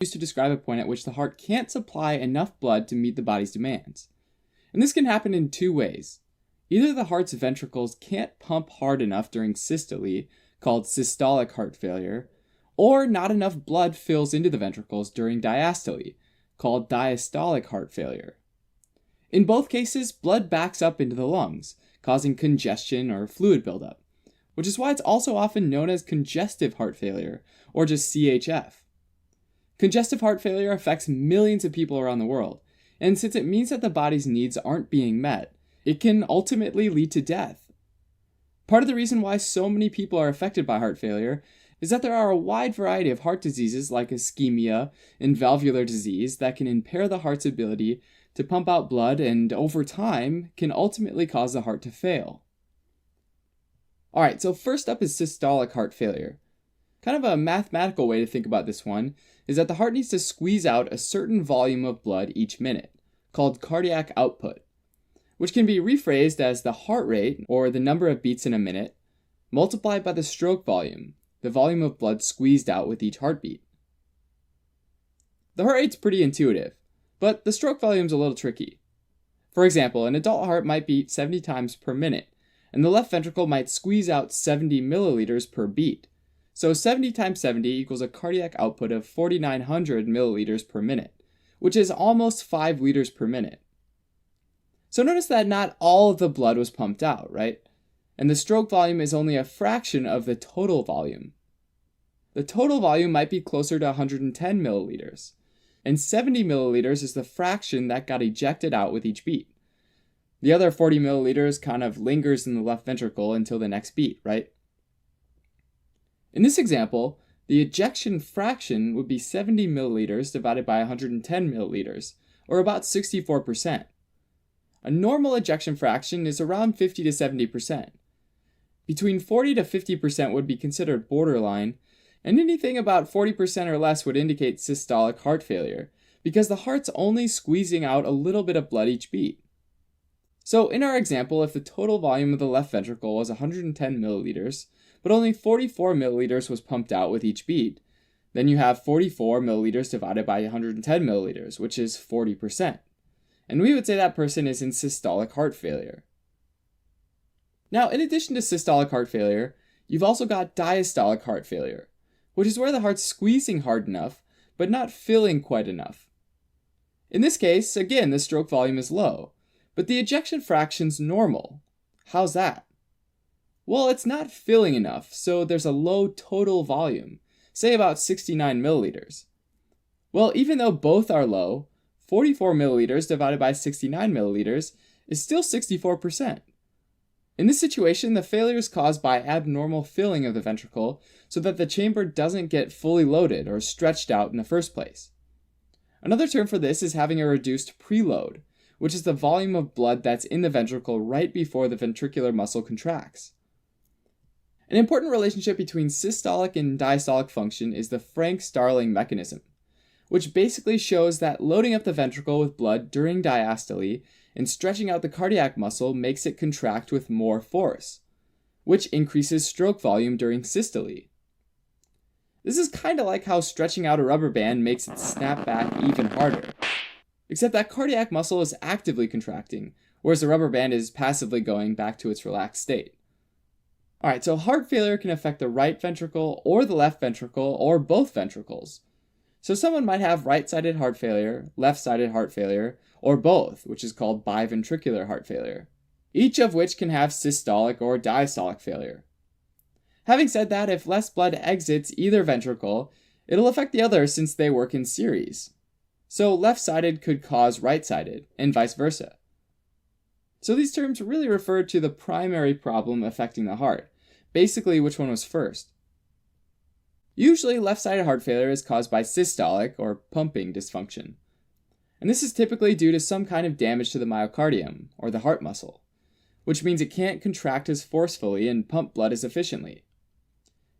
used to describe a point at which the heart can't supply enough blood to meet the body's demands. And this can happen in two ways. Either the heart's ventricles can't pump hard enough during systole, called systolic heart failure, or not enough blood fills into the ventricles during diastole, called diastolic heart failure. In both cases, blood backs up into the lungs, causing congestion or fluid buildup, which is why it's also often known as congestive heart failure, or just CHF. Congestive heart failure affects millions of people around the world, and since it means that the body's needs aren't being met, it can ultimately lead to death. Part of the reason why so many people are affected by heart failure is that there are a wide variety of heart diseases like ischemia and valvular disease that can impair the heart's ability to pump out blood and, over time, can ultimately cause the heart to fail. Alright, so first up is systolic heart failure. Kind of a mathematical way to think about this one is that the heart needs to squeeze out a certain volume of blood each minute, called cardiac output, which can be rephrased as the heart rate, or the number of beats in a minute, multiplied by the stroke volume, the volume of blood squeezed out with each heartbeat. The heart rate's pretty intuitive, but the stroke volume's a little tricky. For example, an adult heart might beat 70 times per minute, and the left ventricle might squeeze out 70 milliliters per beat. So 70 times 70 equals a cardiac output of 4,900 milliliters per minute, which is almost 5 liters per minute. So notice that not all of the blood was pumped out, right? And the stroke volume is only a fraction of the total volume. The total volume might be closer to 110 milliliters, and 70 milliliters is the fraction that got ejected out with each beat. The other 40 milliliters kind of lingers in the left ventricle until the next beat, right? In this example, the ejection fraction would be 70 milliliters divided by 110 milliliters, or about 64%. A normal ejection fraction is around 50 to 70%. Between 40 to 50% would be considered borderline, and anything about 40% or less would indicate systolic heart failure, because the heart's only squeezing out a little bit of blood each beat. So in our example, if the total volume of the left ventricle was 110 milliliters, but only 44 milliliters was pumped out with each beat, then you have 44 milliliters divided by 110 milliliters, which is 40%. And we would say that person is in systolic heart failure. Now, in addition to systolic heart failure, you've also got diastolic heart failure, which is where the heart's squeezing hard enough, but not filling quite enough. In this case, again, the stroke volume is low, but the ejection fraction's normal. How's that? Well, it's not filling enough, so there's a low total volume, say about 69 milliliters. Well, even though both are low, 44 milliliters divided by 69 milliliters is still 64%. In this situation, the failure is caused by abnormal filling of the ventricle so that the chamber doesn't get fully loaded or stretched out in the first place. Another term for this is having a reduced preload, which is the volume of blood that's in the ventricle right before the ventricular muscle contracts. An important relationship between systolic and diastolic function is the Frank-Starling mechanism, which basically shows that loading up the ventricle with blood during diastole and stretching out the cardiac muscle makes it contract with more force, which increases stroke volume during systole. This is kind of like how stretching out a rubber band makes it snap back even harder, except that cardiac muscle is actively contracting, whereas the rubber band is passively going back to its relaxed state. Alright, so heart failure can affect the right ventricle or the left ventricle or both ventricles. So someone might have right-sided heart failure, left-sided heart failure, or both, which is called biventricular heart failure, each of which can have systolic or diastolic failure. Having said that, if less blood exits either ventricle, it'll affect the other since they work in series. So left-sided could cause right-sided, and vice versa. So these terms really refer to the primary problem affecting the heart, basically which one was first. Usually, left-sided heart failure is caused by systolic, or pumping, dysfunction. And this is typically due to some kind of damage to the myocardium, or the heart muscle, which means it can't contract as forcefully and pump blood as efficiently.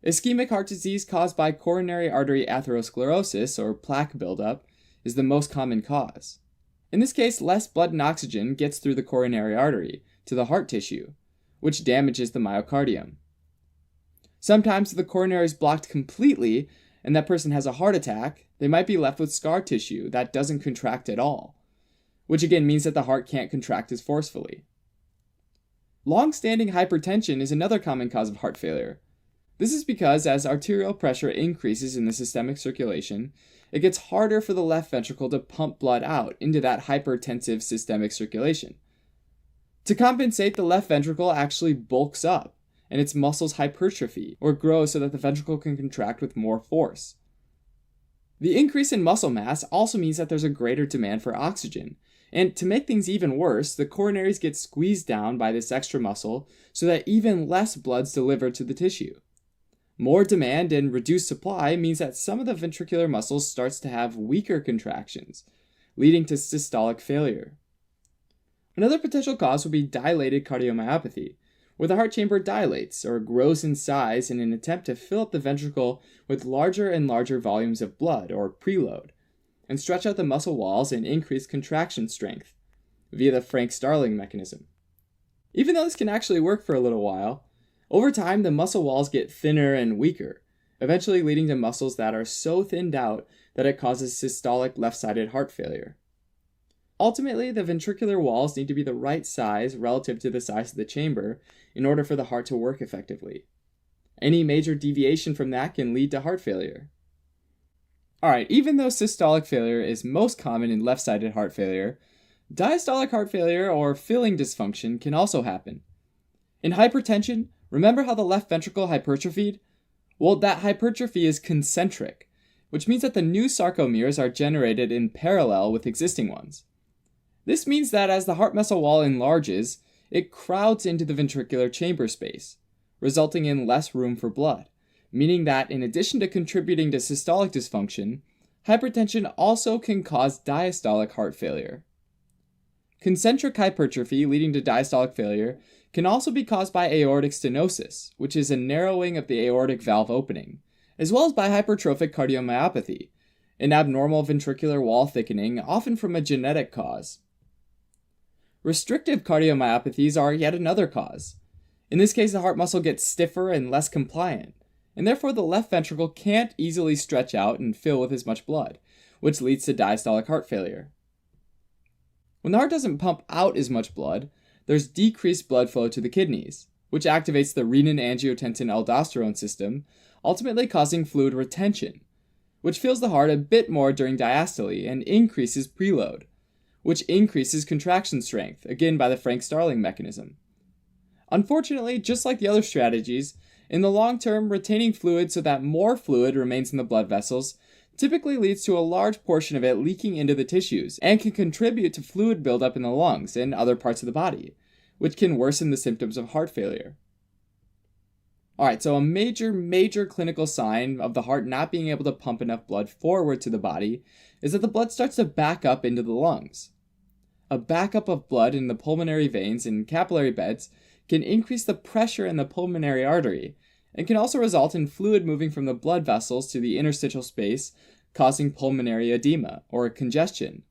Ischemic heart disease caused by coronary artery atherosclerosis, or plaque buildup, is the most common cause. In this case, less blood and oxygen gets through the coronary artery to the heart tissue, which damages the myocardium. Sometimes the coronary is blocked completely, and that person has a heart attack, they might be left with scar tissue that doesn't contract at all, which again means that the heart can't contract as forcefully. Long-standing hypertension is another common cause of heart failure. This is because as arterial pressure increases in the systemic circulation, it gets harder for the left ventricle to pump blood out into that hypertensive systemic circulation. To compensate, the left ventricle actually bulks up, and its muscles hypertrophy, or grow so that the ventricle can contract with more force. The increase in muscle mass also means that there's a greater demand for oxygen, and to make things even worse, the coronaries get squeezed down by this extra muscle so that even less blood's delivered to the tissue. More demand and reduced supply means that some of the ventricular muscles starts to have weaker contractions, leading to systolic failure. Another potential cause would be dilated cardiomyopathy, where the heart chamber dilates or grows in size in an attempt to fill up the ventricle with larger and larger volumes of blood, or preload, and stretch out the muscle walls and increase contraction strength via the Frank-Starling mechanism. Even though this can actually work for a little while, over time the muscle walls get thinner and weaker, eventually leading to muscles that are so thinned out that it causes systolic left-sided heart failure. Ultimately, the ventricular walls need to be the right size relative to the size of the chamber in order for the heart to work effectively. Any major deviation from that can lead to heart failure. Alright, even though systolic failure is most common in left-sided heart failure, diastolic heart failure or filling dysfunction can also happen. In hypertension, remember how the left ventricle hypertrophied? Well, that hypertrophy is concentric, which means that the new sarcomeres are generated in parallel with existing ones. This means that as the heart muscle wall enlarges, it crowds into the ventricular chamber space, resulting in less room for blood, meaning that in addition to contributing to systolic dysfunction, hypertension also can cause diastolic heart failure. Concentric hypertrophy leading to diastolic failure can also be caused by aortic stenosis, which is a narrowing of the aortic valve opening, as well as by hypertrophic cardiomyopathy, an abnormal ventricular wall thickening, often from a genetic cause. Restrictive cardiomyopathies are yet another cause. In this case, the heart muscle gets stiffer and less compliant, and therefore the left ventricle can't easily stretch out and fill with as much blood, which leads to diastolic heart failure. When the heart doesn't pump out as much blood, there's decreased blood flow to the kidneys, which activates the renin-angiotensin-aldosterone system, ultimately causing fluid retention, which fills the heart a bit more during diastole and increases preload, which increases contraction strength, again by the Frank-Starling mechanism. Unfortunately, just like the other strategies, in the long term, retaining fluid so that more fluid remains in the blood vessels typically leads to a large portion of it leaking into the tissues and can contribute to fluid buildup in the lungs and other parts of the body, which can worsen the symptoms of heart failure. Alright, so a major clinical sign of the heart not being able to pump enough blood forward to the body is that the blood starts to back up into the lungs. A backup of blood in the pulmonary veins and capillary beds can increase the pressure in the pulmonary artery and can also result in fluid moving from the blood vessels to the interstitial space, causing pulmonary edema or congestion.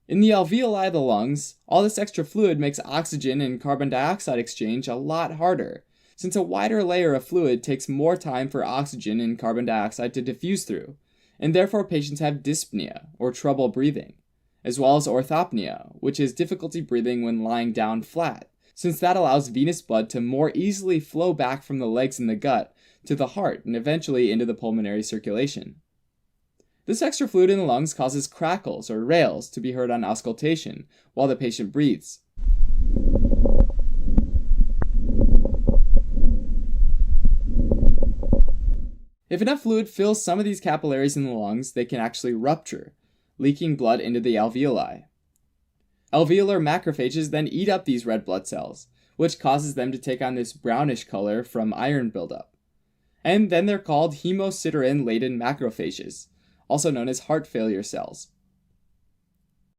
In the alveoli of the lungs, all this extra fluid makes oxygen and carbon dioxide exchange a lot harder, since a wider layer of fluid takes more time for oxygen and carbon dioxide to diffuse through, and therefore patients have dyspnea, or trouble breathing, as well as orthopnea, which is difficulty breathing when lying down flat, since that allows venous blood to more easily flow back from the legs and the gut to the heart and eventually into the pulmonary circulation. This extra fluid in the lungs causes crackles or rales to be heard on auscultation while the patient breathes. If enough fluid fills some of these capillaries in the lungs, they can actually rupture, leaking blood into the alveoli. Alveolar macrophages then eat up these red blood cells, which causes them to take on this brownish color from iron buildup. And then they're called hemosiderin-laden macrophages, also known as heart failure cells.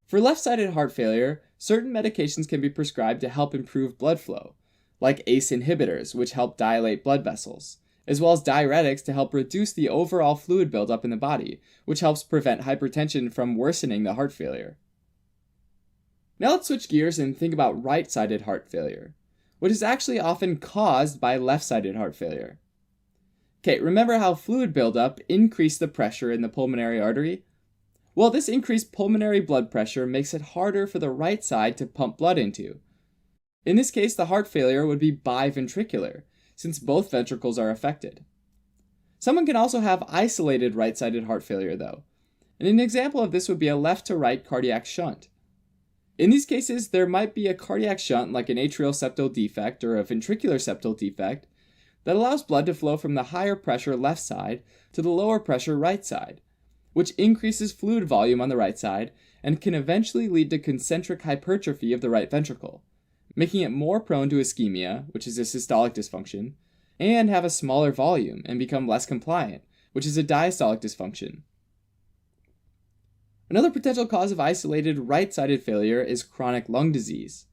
For left-sided heart failure, certain medications can be prescribed to help improve blood flow, like ACE inhibitors, which help dilate blood vessels, as well as diuretics to help reduce the overall fluid buildup in the body, which helps prevent hypertension from worsening the heart failure. Now let's switch gears and think about right-sided heart failure, which is actually often caused by left-sided heart failure. Okay, remember how fluid buildup increased the pressure in the pulmonary artery? Well, this increased pulmonary blood pressure makes it harder for the right side to pump blood into. In this case, the heart failure would be biventricular, since both ventricles are affected. Someone can also have isolated right-sided heart failure, though, and an example of this would be a left-to-right cardiac shunt. In these cases, there might be a cardiac shunt like an atrial septal defect or a ventricular septal defect that allows blood to flow from the higher pressure left side to the lower pressure right side, which increases fluid volume on the right side and can eventually lead to concentric hypertrophy of the right ventricle, making it more prone to ischemia, which is a systolic dysfunction, and have a smaller volume and become less compliant, which is a diastolic dysfunction. Another potential cause of isolated right-sided failure is chronic lung disease.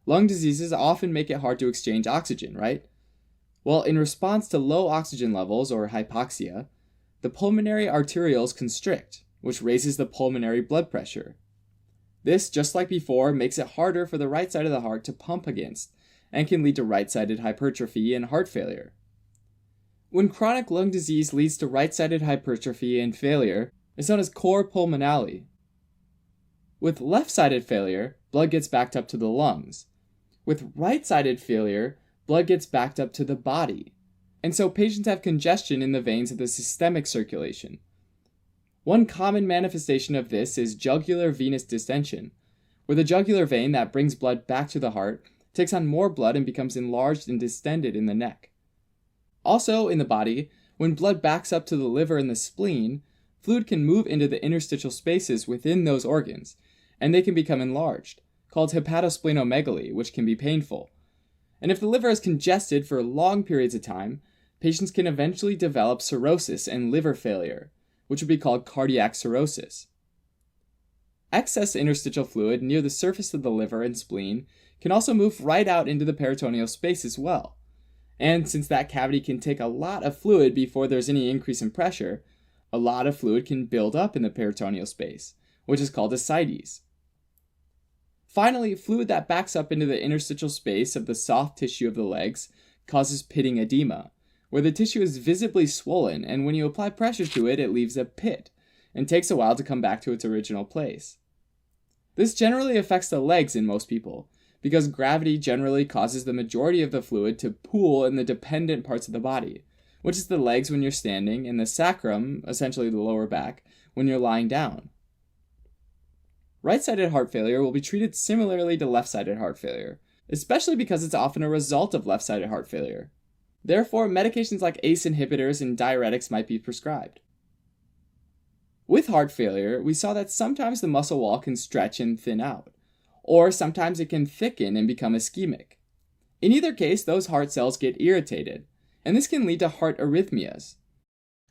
Lung diseases often make it hard to exchange oxygen, right? Well, in response to low oxygen levels, or hypoxia, the pulmonary arterioles constrict, which raises the pulmonary blood pressure. This, just like before, makes it harder for the right side of the heart to pump against, and can lead to right-sided hypertrophy and heart failure. When chronic lung disease leads to right-sided hypertrophy and failure, it's known as cor pulmonale. With left-sided failure, blood gets backed up to the lungs. With right-sided failure, blood gets backed up to the body. And so patients have congestion in the veins of the systemic circulation. One common manifestation of this is jugular venous distension, where the jugular vein that brings blood back to the heart takes on more blood and becomes enlarged and distended in the neck. Also, in the body, when blood backs up to the liver and the spleen, fluid can move into the interstitial spaces within those organs, and they can become enlarged, called hepatosplenomegaly, which can be painful. And if the liver is congested for long periods of time, patients can eventually develop cirrhosis and liver failure, which would be called cardiac cirrhosis. Excess interstitial fluid near the surface of the liver and spleen can also move right out into the peritoneal space as well. And since that cavity can take a lot of fluid before there's any increase in pressure, a lot of fluid can build up in the peritoneal space, which is called ascites. Finally, fluid that backs up into the interstitial space of the soft tissue of the legs causes pitting edema, where the tissue is visibly swollen, and when you apply pressure to it, it leaves a pit, and takes a while to come back to its original place. This generally affects the legs in most people, because gravity generally causes the majority of the fluid to pool in the dependent parts of the body, which is the legs when you're standing, and the sacrum, essentially the lower back, when you're lying down. Right-sided heart failure will be treated similarly to left-sided heart failure, especially because it's often a result of left-sided heart failure. Therefore, medications like ACE inhibitors and diuretics might be prescribed. With heart failure, we saw that sometimes the muscle wall can stretch and thin out, or sometimes it can thicken and become ischemic. In either case, those heart cells get irritated, and this can lead to heart arrhythmias.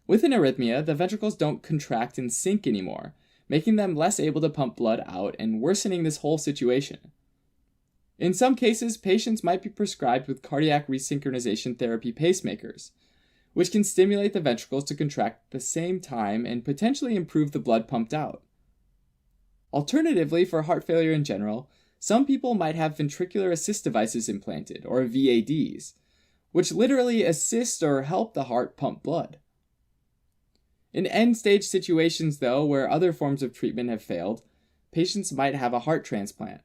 With an arrhythmia, the ventricles don't contract and sink anymore, making them less able to pump blood out and worsening this whole situation. In some cases, patients might be prescribed with cardiac resynchronization therapy pacemakers, which can stimulate the ventricles to contract at the same time and potentially improve the blood pumped out. Alternatively, for heart failure in general, some people might have ventricular assist devices implanted, or VADs, which literally assist or help the heart pump blood. In end-stage situations, though, where other forms of treatment have failed, patients might have a heart transplant.